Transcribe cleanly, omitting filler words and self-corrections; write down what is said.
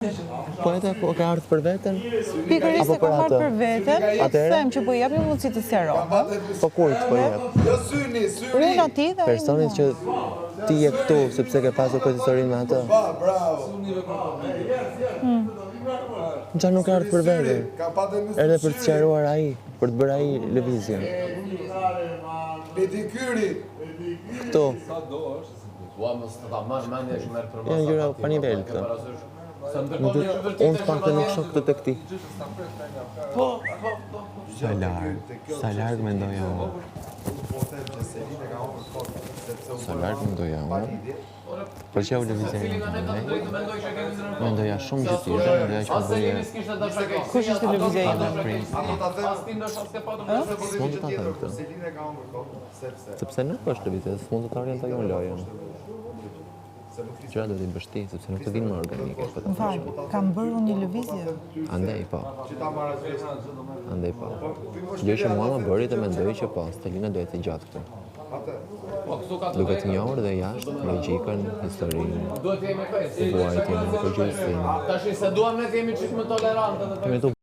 Po e ka ardhur për veten? Pikërisht se kam marrë për veten, them që po jap një mundësi të sqaroj. Po kujt po jep? Jo syni. Unë ti dhe Personit që ti je këtu sepse ke pasur këtë historinë me atë. Bravo. Gja nuk ardhur për veten. Edhe për të sqaruar ai, për të bërë ai lëvizjen. Pedikyri. Këtu. Ua, mos ta marr mendje që merr për Janë gjëra pa nivel këto. Unë të pak të nuk shoh këtë tek ti. Sa larg mendoja unë. Sa larg mendoja unë. Për që u lëvizja mendoja shumë gjë tjetër, mendoja që bëje. Kush ishte lëvizja ime? S'mund të ta them këtë. Sepse nuk është lëvizja, s'mund të ta orientojmë lojën. Gjëra do t'i mbështi, sepse nuk të vinë më organike. Më fal, kam bërë unë një lëvizje. Andej po. Andej po. Gjë që mua më bëri të mendoj që po, Stelina duhet të gjatë këtu. Duke të njohur dhe jashtë logjikën, historinë, vuajtjen, përgjegjësinë. Tash se duam ne të jemi çik më tolerantë.